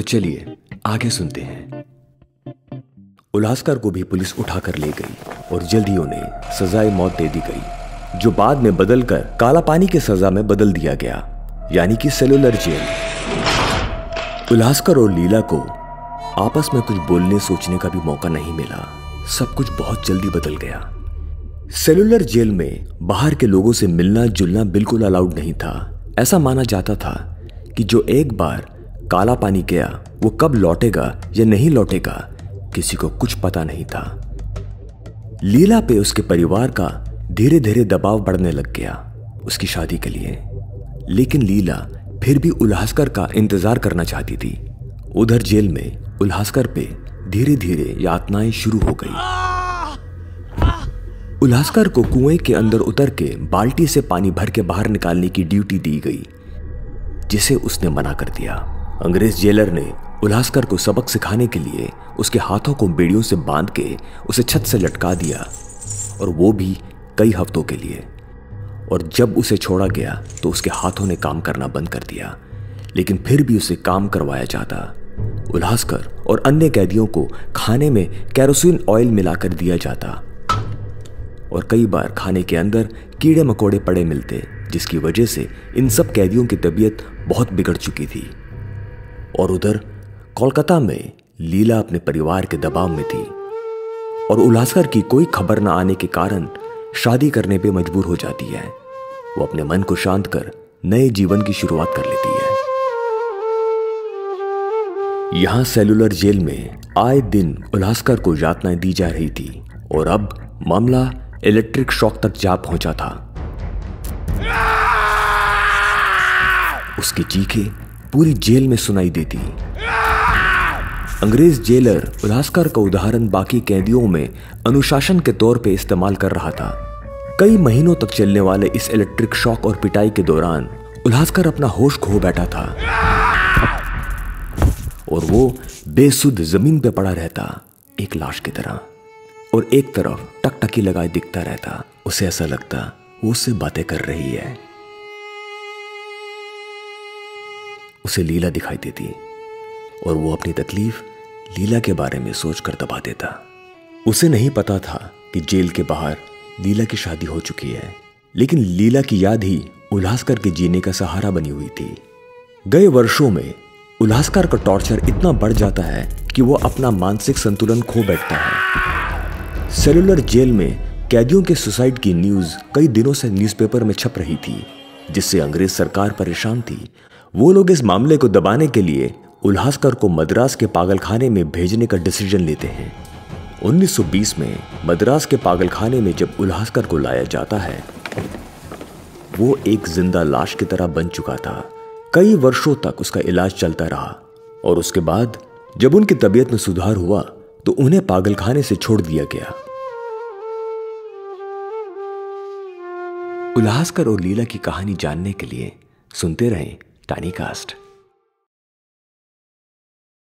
चलिए आगे सुनते हैं। उल्हासकर को भी पुलिस उठाकर ले गई और जल्दी उन्हें सजाए मौत दे दी गई, जो बाद में बदलकर काला पानी की सजा में बदल दिया गया, यानी कि सेलुलर जेल। उल्हासकर और लीला को आपस में कुछ बोलने सोचने का भी मौका नहीं मिला। सब कुछ बहुत जल्दी बदल गया। सेलुलर जेल में बाहर के लोगों से मिलना जुलना बिल्कुल अलाउड नहीं था। ऐसा माना जाता था कि जो एक बार काला पानी गया वो कब लौटेगा या नहीं लौटेगा किसी को कुछ पता नहीं था। लीला पे उसके परिवार का धीरे धीरे दबाव बढ़ने लग गया उसकी शादी के लिए, लेकिन लीला फिर भी उल्हासकर का इंतजार करना चाहती थी। उधर जेल में उल्हासकर पे धीरे धीरे यातनाएं शुरू हो गई। उल्हासकर को कुएं के अंदर उतर के बाल्टी से पानी भर के बाहर निकालने की ड्यूटी दी गई, जिसे उसने मना कर दिया। अंग्रेज जेलर ने उल्हासकर को सबक सिखाने के लिए उसके हाथों को बेड़ियों से बांध के उसे छत से लटका दिया, और वो भी कई हफ्तों के लिए। और जब उसे छोड़ा गया तो उसके हाथों ने काम करना बंद कर दिया, लेकिन फिर भी उसे काम करवाया जाता। उल्हासकर और अन्य कैदियों को खाने में केरोसिन ऑयल मिलाकर दिया जाता, और कई बार खाने के अंदर कीड़े मकोड़े पड़े मिलते, जिसकी वजह से इन सब कैदियों की तबीयत बहुत बिगड़ चुकी थी। और उधर कोलकाता में लीला अपने परिवार के दबाव में थी, और उल्हासकर की कोई खबर न आने के कारण शादी करने पे मजबूर हो जाती है। वो अपने मन को शांत कर नए जीवन की शुरुआत कर लेती है। यहां सेलुलर जेल में आए दिन उल्हासकर को यातनाएं दी जा रही थी, और अब मामला इलेक्ट्रिक शॉक तक जा पहुंचा था। उसकी चीखें पूरी जेल में सुनाई देती। अंग्रेज जेलर उल्हासकर का उदाहरण बाकी कैदियों में अनुशासन के तौर पे इस्तेमाल कर रहा था। कई महीनों तक चलने वाले इस इलेक्ट्रिक शॉक और पिटाई के दौरान उल्हासकर अपना होश खो बैठा था, और वो बेसुध जमीन पे पड़ा रहता एक लाश की तरह, और एक तरफ टकटकी लगाए दिखता रहता। उसे ऐसा लगता वो उससे बातें कर रही है। उसे लीला दिखाई देती, और वो अपनी तकलीफ लीला के बारे में सोचकर दबा देता। उसे नहीं पता था कि जेल के बाहर लीला की शादी हो चुकी है, लेकिन लीला की याद ही उल्हासकर के जीने का सहारा बनी हुई थी। गए वर्षों में उल्हासकर का टॉर्चर इतना बढ़ जाता है कि वो अपना मानसिक संतुलन खो बैठता है। सेलुलर जेल में कैदियों के सुसाइड की न्यूज कई दिनों से न्यूज़पेपर में छप रही थी, जिससे अंग्रेज सरकार परेशान थी। वो लोग इस मामले को दबाने के लिए उल्हासकर को मद्रास के पागलखाने में भेजने का डिसीजन लेते हैं। 1920 में मद्रास के पागलखाने में जब उल्हासकर को लाया जाता है, वो एक जिंदा लाश की तरह बन चुका था। कई वर्षों तक उसका इलाज चलता रहा, और उसके बाद जब उनकी तबीयत में सुधार हुआ तो उन्हें पागलखाने से छोड़ दिया गया। उल्हासकर और लीला की कहानी जानने के लिए सुनते रहें टाइनी कास्ट।